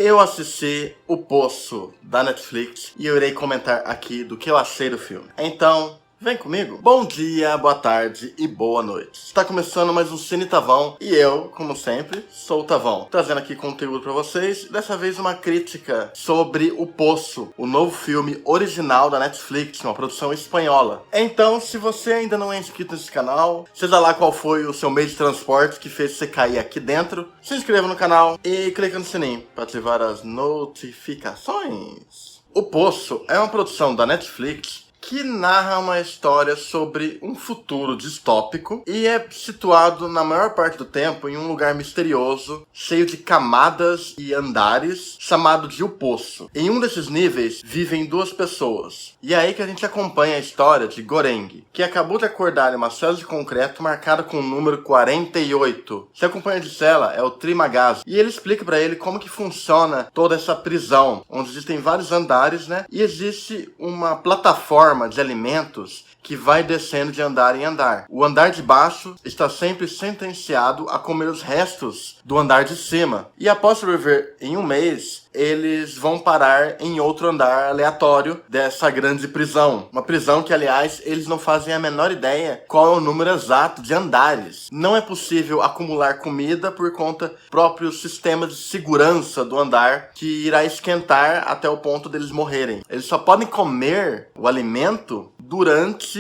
Eu assisti O Poço da Netflix e eu irei comentar aqui do que eu achei do filme. Então, vem comigo. Bom dia, boa tarde e boa noite. Está começando mais um Cine Tavão e eu, como sempre, sou o Tavão, trazendo aqui conteúdo para vocês. Dessa vez uma crítica sobre O Poço, o novo filme original da Netflix, uma produção espanhola. Então, se você ainda não é inscrito nesse canal, seja lá qual foi o seu meio de transporte que fez você cair aqui dentro, se inscreva no canal e clique no sininho para ativar as notificações. O Poço é uma produção da Netflix que narra uma história sobre um futuro distópico e é situado na maior parte do tempo em um lugar misterioso, cheio de camadas e andares, chamado de O Poço. Em um desses níveis vivem duas pessoas, e é aí que a gente acompanha a história de Goreng, que acabou de acordar em uma cela de concreto marcada com o número 48. Seu companheiro de cela é o Trimagazzi, e ele explica pra ele como que funciona toda essa prisão, onde existem vários andares, né? E existe uma plataforma de alimentos que vai descendo de andar em andar. O andar de baixo está sempre sentenciado a comer os restos do andar de cima. E após sobreviver em um mês, eles vão parar em outro andar aleatório dessa grande prisão. Uma prisão que, aliás, eles não fazem a menor ideia qual é o número exato de andares. Não é possível acumular comida por conta do próprio sistema de segurança do andar, que irá esquentar até o ponto deles morrerem. Eles só podem comer o alimento durante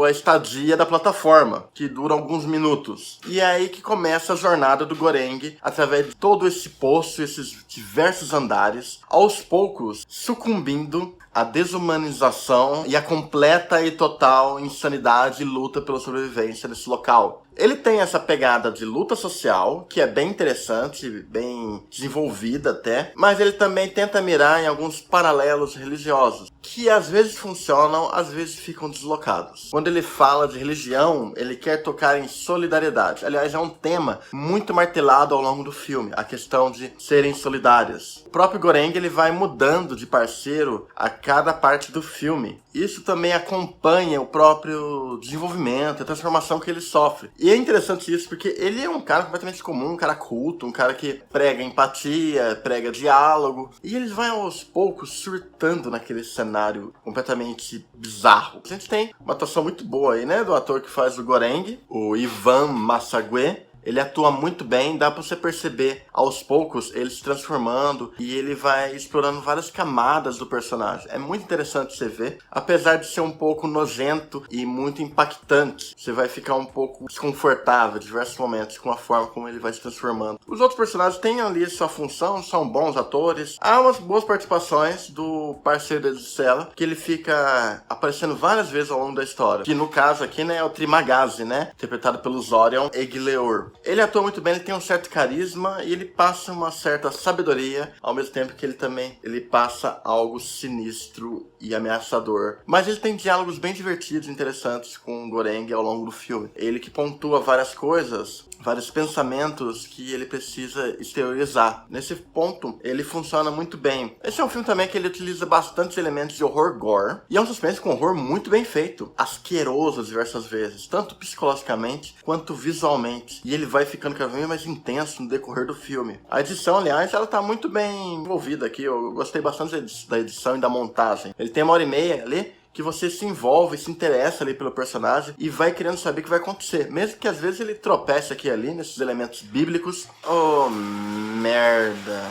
a estadia da plataforma, que dura alguns minutos. E é aí que começa a jornada do Goreng, através de todo esse poço, esses diversos andares, aos poucos sucumbindo à desumanização e à completa e total insanidade e luta pela sobrevivência nesse local. Ele tem essa pegada de luta social, que é bem interessante, bem desenvolvida até, mas ele também tenta mirar em alguns paralelos religiosos, que às vezes funcionam, às vezes ficam deslocados. Quando ele fala de religião, ele quer tocar em solidariedade. Aliás, é um tema muito martelado ao longo do filme, a questão de serem solidários. O próprio Goreng, ele vai mudando de parceiro a cada parte do filme. Isso também acompanha o próprio desenvolvimento, a transformação que ele sofre. E é interessante isso porque ele é um cara completamente comum, um cara culto, um cara que prega empatia, prega diálogo. E ele vai aos poucos surtando naquele cenário completamente bizarro. A gente tem uma atuação muito boa aí, né, do ator que faz o Goreng, o Ivan Massagué. Ele atua muito bem, dá pra você perceber aos poucos ele se transformando e ele vai explorando várias camadas do personagem. É muito interessante você ver, apesar de ser um pouco nojento e muito impactante. Você vai ficar um pouco desconfortável em diversos momentos com a forma como ele vai se transformando. Os outros personagens têm ali sua função, são bons atores. Há umas boas participações do parceiro dele de cela, que ele fica aparecendo várias vezes ao longo da história. Que no caso aqui, né, é o Trimagazzi, né, interpretado pelo Zorion Egleur. Ele atua muito bem, ele tem um certo carisma e ele passa uma certa sabedoria, ao mesmo tempo que ele passa algo sinistro e ameaçador. Mas ele tem diálogos bem divertidos e interessantes com o Goreng ao longo do filme. Ele que pontua várias coisas, vários pensamentos que ele precisa exteriorizar. Nesse ponto, ele funciona muito bem. Esse é um filme também que ele utiliza bastante elementos de horror gore, e é um suspense com horror muito bem feito, asqueroso diversas vezes, tanto psicologicamente quanto visualmente. E ele vai ficando cada vez mais intenso no decorrer do filme. A edição, aliás, ela tá muito bem envolvida aqui. Eu gostei bastante da edição e da montagem. Ele tem 1h30 ali, que você se envolve, se interessa ali pelo personagem e vai querendo saber o que vai acontecer. Mesmo que às vezes ele tropece aqui e ali, nesses elementos bíblicos. Oh, merda.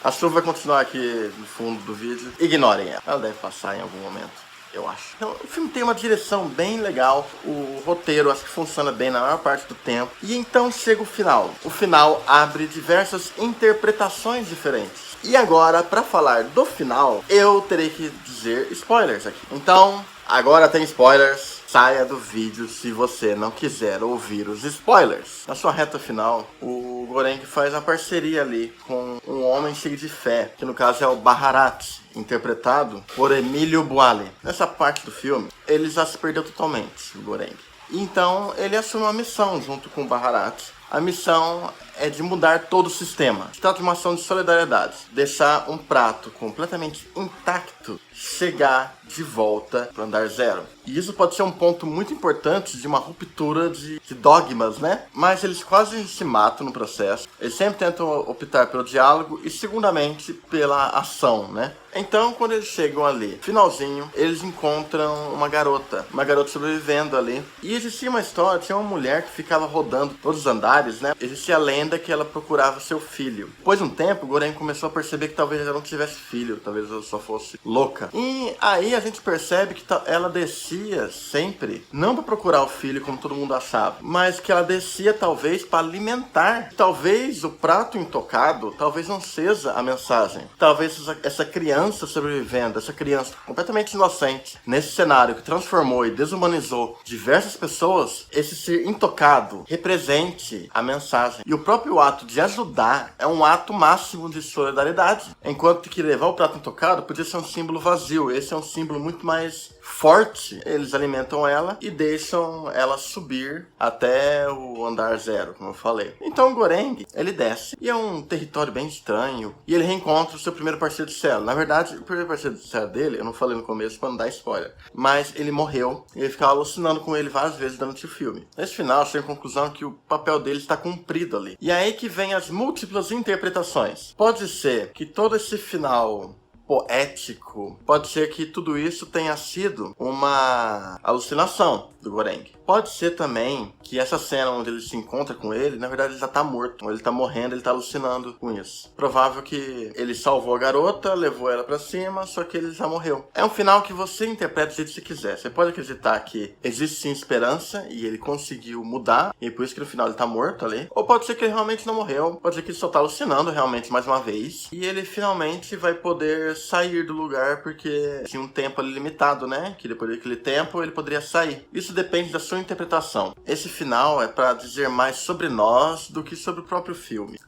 A chuva vai continuar aqui no fundo do vídeo. Ignorem ela. Ela deve passar em algum momento, eu acho. Então, o filme tem uma direção bem legal. O roteiro acho que funciona bem na maior parte do tempo. E então chega o final. O final abre diversas interpretações diferentes. E agora, pra falar do final, eu terei que dizer spoilers aqui. Então, agora tem spoilers. Saia do vídeo se você não quiser ouvir os spoilers. Na sua reta final, o Goreng faz uma parceria ali com um homem cheio de fé, que no caso é o Baharat, interpretado por Emílio Boali. Nessa parte do filme, ele já se perdeu totalmente, o Goreng. Então, ele assume uma missão junto com o Baharat. A missão é de mudar todo o sistema. Se trata de uma ação de solidariedade. Deixar um prato completamente intacto chegar de volta para o andar zero. E isso pode ser um ponto muito importante de uma ruptura de dogmas, né? Mas eles quase se matam no processo. Eles sempre tentam optar pelo diálogo e, segundamente, pela ação, né? Então, quando eles chegam ali, finalzinho, eles encontram uma garota sobrevivendo ali. E existia uma história, tinha uma mulher que ficava rodando todos os andares, né? Existia a lenda que ela procurava seu filho. Depois de um tempo, o Goreng começou a perceber que talvez ela não tivesse filho, talvez ela só fosse louca. E aí a gente percebe que ela descia sempre, não para procurar o filho como todo mundo achava, mas que ela descia talvez para alimentar. Talvez o prato intocado, talvez não seja a mensagem. Talvez essa criança sobrevivendo, essa criança completamente inocente, nesse cenário que transformou e desumanizou diversas pessoas, esse ser intocado represente a mensagem. E o próprio ato de ajudar é um ato máximo de solidariedade. Enquanto que levar o prato intocado podia ser um símbolo vazio. Esse é um símbolo muito mais forte. Eles alimentam ela e deixam ela subir até o andar zero, como eu falei. Então o Goreng, ele desce e é um território bem estranho e ele reencontra o seu primeiro parceiro de cela. Na verdade, o primeiro parceiro de cela dele, eu não falei no começo pra não dar spoiler, mas ele morreu e ele ficava alucinando com ele várias vezes durante o filme. Nesse final, chega à conclusão que o papel dele está cumprido ali. E aí que vem as múltiplas interpretações. Pode ser que todo esse final poético, pode ser que tudo isso tenha sido uma alucinação do Goreng. Pode ser também que essa cena onde ele se encontra com ele, na verdade ele já tá morto, ou ele tá morrendo, ele tá alucinando com isso. Provável que ele salvou a garota, levou ela pra cima, só que ele já morreu. É um final que você interpreta do jeito que você quiser. Você pode acreditar que existe sim esperança e ele conseguiu mudar, e por isso que no final ele tá morto ali. Ou pode ser que ele realmente não morreu, pode ser que ele só tá alucinando realmente mais uma vez, e ele finalmente vai poder sair do lugar porque tinha um tempo ali limitado, né? Que depois daquele tempo ele poderia sair. Isso depende da sua interpretação. Esse final é para dizer mais sobre nós do que sobre o próprio filme.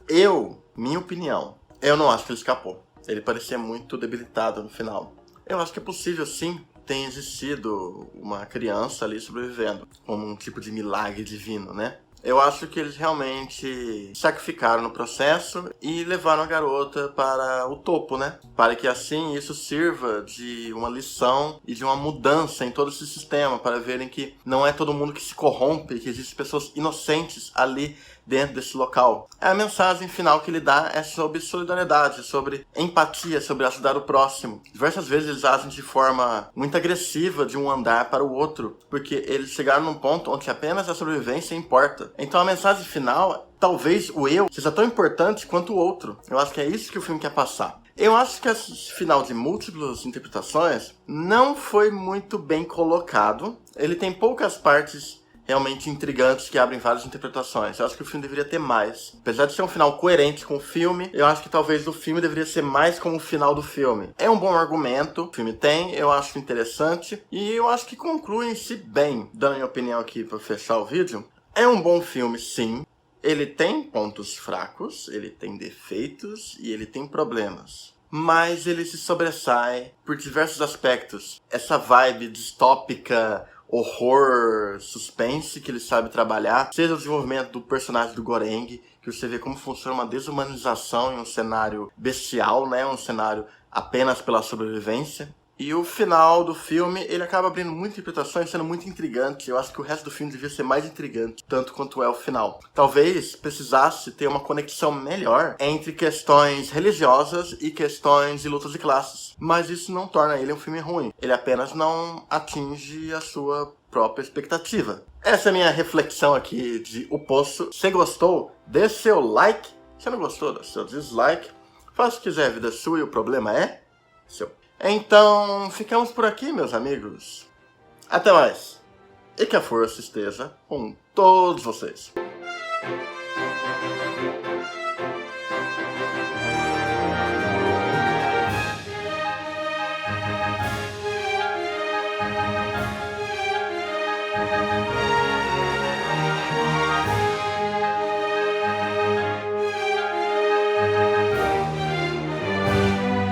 Minha opinião, eu não acho que ele escapou. Ele parecia muito debilitado no final. Eu acho que é possível sim ter existido uma criança ali sobrevivendo, como um tipo de milagre divino, né? Eu acho que eles realmente sacrificaram no processo e levaram a garota para o topo, né? Para que assim isso sirva de uma lição e de uma mudança em todo esse sistema, para verem que não é todo mundo que se corrompe, que existem pessoas inocentes ali dentro desse local. A mensagem final que ele dá é sobre solidariedade, sobre empatia, sobre ajudar o próximo. Diversas vezes eles agem de forma muito agressiva de um andar para o outro, porque eles chegaram num ponto onde apenas a sobrevivência importa. Então a mensagem final, talvez o eu, seja tão importante quanto o outro. Eu acho que é isso que o filme quer passar. Eu acho que esse final de múltiplas interpretações não foi muito bem colocado. Ele tem poucas partes realmente intrigantes que abrem várias interpretações. Eu acho que o filme deveria ter mais. Apesar de ser um final coerente com o filme, eu acho que talvez o filme deveria ser mais como o final do filme. É um bom argumento, o filme tem, eu acho interessante, e eu acho que conclui-se bem, dando minha opinião aqui para fechar o vídeo. É um bom filme, sim. Ele tem pontos fracos, ele tem defeitos e ele tem problemas. Mas ele se sobressai por diversos aspectos. Essa vibe distópica, horror, suspense que ele sabe trabalhar, seja o desenvolvimento do personagem do Goreng, que você vê como funciona uma desumanização em um cenário bestial, né? Um cenário apenas pela sobrevivência. E o final do filme, ele acaba abrindo muitas interpretações, sendo muito intrigante. Eu acho que o resto do filme devia ser mais intrigante, tanto quanto é o final. Talvez precisasse ter uma conexão melhor entre questões religiosas e questões de lutas de classes. Mas isso não torna ele um filme ruim. Ele apenas não atinge a sua própria expectativa. Essa é a minha reflexão aqui de O Poço. Se gostou, dê seu like. Se não gostou, dê seu dislike. Faça o que quiser, a vida é sua e o problema é seu. Então, ficamos por aqui, meus amigos. Até mais. E que a força esteja com todos vocês.